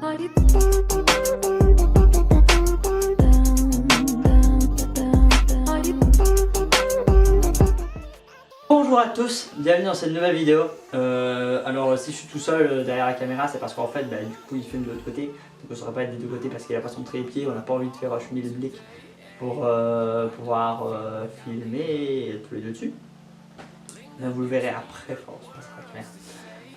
Bonjour à tous, bienvenue dans cette nouvelle vidéo. Alors si je suis tout seul derrière la caméra, c'est parce qu'en fait du coup il filme de l'autre côté. Donc on ne saura pas être des deux côtés parce qu'il n'a pas son trépied. On n'a pas envie de faire cheminer le blic pour pouvoir filmer tous les deux dessus. Là, vous le verrez après, ça sera clair.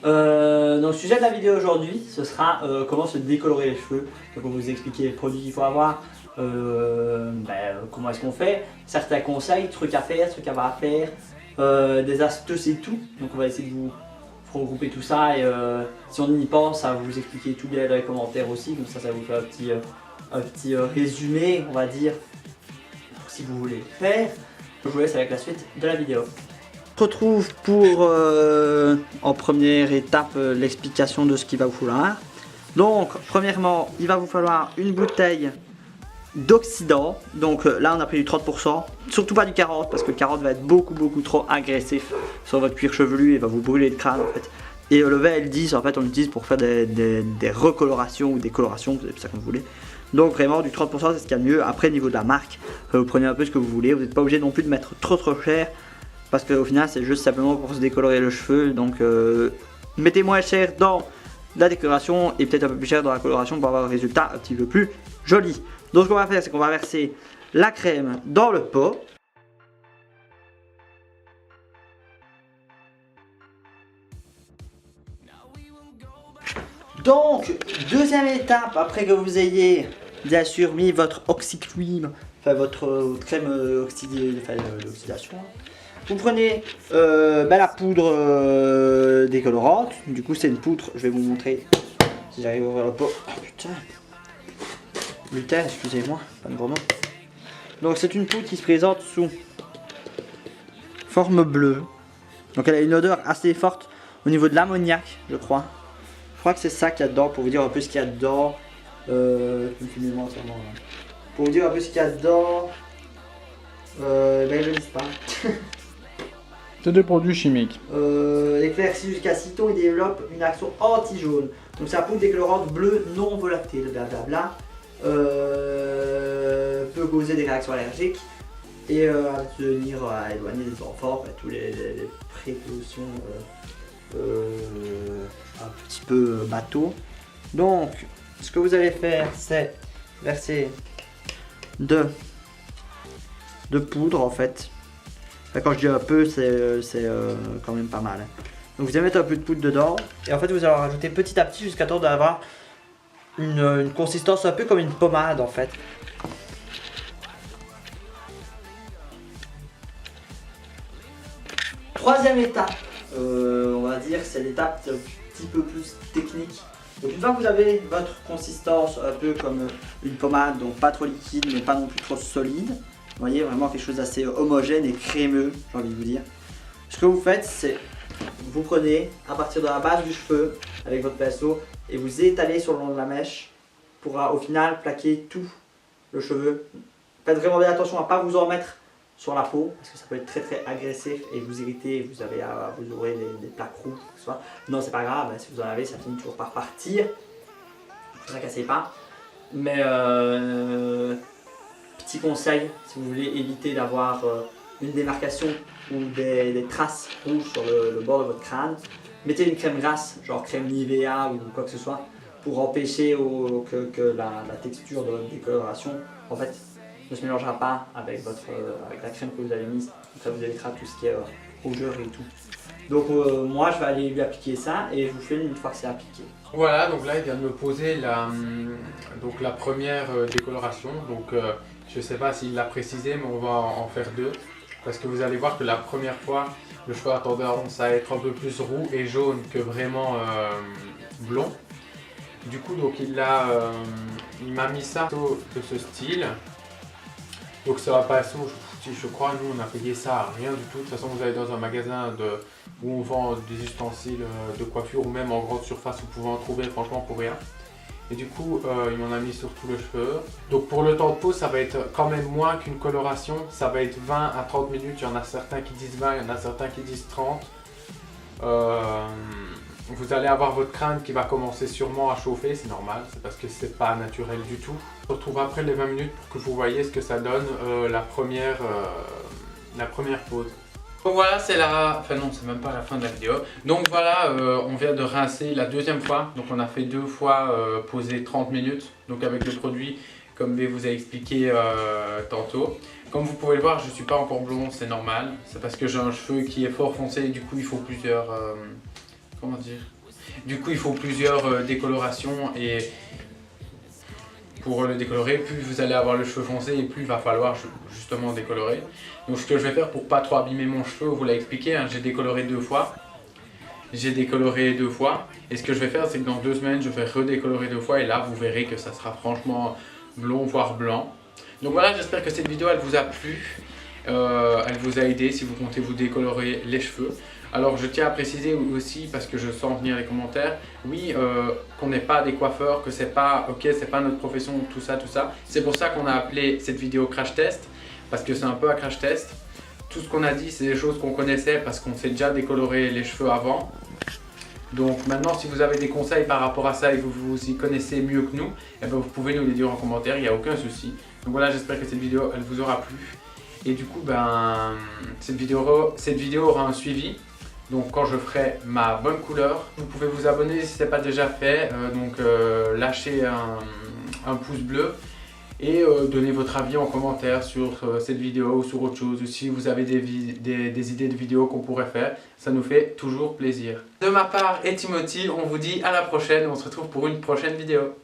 Donc le sujet de la vidéo aujourd'hui, ce sera comment se décolorer les cheveux. Donc on va vous expliquer les produits qu'il faut avoir, comment est-ce qu'on fait, certains conseils, trucs à faire, trucs à pas faire. Des astuces et tout, donc on va essayer de vous regrouper tout ça et si on y pense à vous expliquer tout bien dans les commentaires aussi, comme ça vous fait un petit résumé on va dire si vous voulez le faire. Je vous laisse avec la suite de la vidéo. On se retrouve pour en première étape l'explication de ce qu'il va vous falloir. Donc premièrement il va vous falloir une bouteille d'oxydant, donc là on a pris du 30%, surtout pas du 40 parce que le 40 va être beaucoup trop agressif sur votre cuir chevelu et va vous brûler le crâne en fait. Et le VL10 en fait on l'utilise pour faire des recolorations ou des colorations, c'est ça que vous voulez. Donc vraiment du 30% c'est ce qu'il y a de mieux. Après niveau de la marque, vous prenez un peu ce que vous voulez, vous n'êtes pas obligé non plus de mettre trop cher parce qu'au final c'est juste simplement pour se décolorer le cheveu. Donc mettez moins cher dans la décoloration et peut-être un peu plus cher dans la coloration pour avoir un résultat un petit peu plus joli. Donc ce qu'on va faire, c'est qu'on va verser la crème dans le pot. Donc, deuxième étape, après que vous ayez bien sûr mis votre oxycream, enfin votre crème l'oxydation, vous prenez la poudre décolorante. Du coup, c'est une poudre, je vais vous montrer si j'arrive à ouvrir le pot. Oh putain! Gluten, excusez-moi, pas de gros mots. Donc c'est une poudre qui se présente sous forme bleue. Donc elle a une odeur assez forte au niveau de l'ammoniac, je crois. Je crois que c'est ça qu'il y a dedans, pour vous dire un peu ce qu'il y a dedans. Pour vous dire un peu ce qu'il y a dedans. Ils ne le disent pas. C'est des produits chimiques. L'éclairci jusqu'à citron, il développe une action anti-jaune. Donc c'est la poudre décolorante bleue non volatile, blablabla. Peut causer des réactions allergiques et à tenir à éloigner des enfants, tous les précautions un petit peu bateau. Donc ce que vous allez faire, c'est verser de poudre en fait. Enfin, quand je dis un peu, c'est quand même pas mal. Donc vous allez mettre un peu de poudre dedans et en fait vous allez rajouter petit à petit jusqu'à temps d'avoir une consistance un peu comme une pommade en fait. Troisième étape, on va dire c'est l'étape un petit peu plus technique. Donc une fois que vous avez votre consistance un peu comme une pommade, donc pas trop liquide mais pas non plus trop solide, vous voyez vraiment quelque chose d'assez homogène et crémeux, j'ai envie de vous dire. Ce que vous faites, c'est vous prenez à partir de la base du cheveu avec votre pinceau et vous étalez sur le long de la mèche pour au final plaquer tout le cheveu. Faites vraiment bien attention à ne pas vous en mettre sur la peau parce que ça peut être très agressif et vous irriter et vous aurez des plaques rouges. Non, c'est pas grave, si vous en avez, ça finit toujours par partir. Ne vous cassez pas. Mais petit conseil, si vous voulez éviter d'avoir une démarcation ou des traces rouges sur le bord de votre crâne, mettez une crème grasse, genre crème Nivea ou quoi que ce soit, pour empêcher que la texture de votre décoloration en fait ne se mélangera pas avec la crème que vous avez mise. Donc ça vous évitera tout ce qui est rougeur et tout. Donc moi je vais aller lui appliquer ça et je vous filme une fois que c'est appliqué. Voilà, donc là il vient de me poser la première décoloration. Donc je sais pas s'il l'a précisé, mais on va en faire deux. Parce que vous allez voir que la première fois, le cheveu a tendance à être un peu plus roux et jaune que vraiment blond. Du coup, donc il m'a mis ça de ce style. Donc ça va pas je crois, nous on a payé ça à rien du tout. De toute façon, vous allez dans un magasin où on vend des ustensiles de coiffure ou même en grande surface, vous pouvez en trouver franchement pour rien. Et du coup, il m'en a mis sur tout le cheveu. Donc pour le temps de pose, ça va être quand même moins qu'une coloration. Ça va être 20 à 30 minutes. Il y en a certains qui disent 20, il y en a certains qui disent 30. vous allez avoir votre crâne qui va commencer sûrement à chauffer, c'est normal, c'est parce que c'est pas naturel du tout. On se retrouve après les 20 minutes pour que vous voyez ce que ça donne la première pause. Donc voilà, c'est la... Enfin non, c'est même pas la fin de la vidéo. Donc voilà, on vient de rincer la deuxième fois. Donc on a fait 2 fois poser 30 minutes. Donc avec le produit, comme B vous a expliqué tantôt. Comme vous pouvez le voir, je suis pas encore blond, c'est normal. C'est parce que j'ai un cheveu qui est fort foncé et du coup il faut plusieurs... comment dire? Du coup il faut plusieurs décolorations et... Pour le décolorer, plus vous allez avoir le cheveu foncé et plus il va falloir justement décolorer. Donc ce que je vais faire pour pas trop abîmer mon cheveu, vous l'a expliqué, hein, j'ai décoloré 2 fois. J'ai décoloré 2 fois. Et ce que je vais faire, c'est que dans 2 semaines, je vais redécolorer 2 fois. Et là, vous verrez que ça sera franchement blond, voire blanc. Donc voilà, j'espère que cette vidéo, elle vous a plu. Elle vous a aidé si vous comptez vous décolorer les cheveux. Alors je tiens à préciser aussi, parce que je sens venir les commentaires, oui, qu'on n'est pas des coiffeurs, que c'est pas, ok, c'est pas notre profession, tout ça. C'est pour ça qu'on a appelé cette vidéo crash test, parce que c'est un peu un crash test. Tout ce qu'on a dit, c'est des choses qu'on connaissait parce qu'on s'est déjà décoloré les cheveux avant. Donc maintenant, si vous avez des conseils par rapport à ça et que vous vous y connaissez mieux que nous, eh ben, vous pouvez nous les dire en commentaire, il n'y a aucun souci. Donc voilà, j'espère que cette vidéo, elle vous aura plu. Et du coup, ben, cette vidéo aura un suivi. Donc quand je ferai ma bonne couleur, vous pouvez vous abonner si ce n'est pas déjà fait. Lâchez un pouce bleu et donnez votre avis en commentaire sur cette vidéo ou sur autre chose. Si vous avez des idées de vidéos qu'on pourrait faire, ça nous fait toujours plaisir. De ma part et Timothy, on vous dit à la prochaine. On se retrouve pour une prochaine vidéo.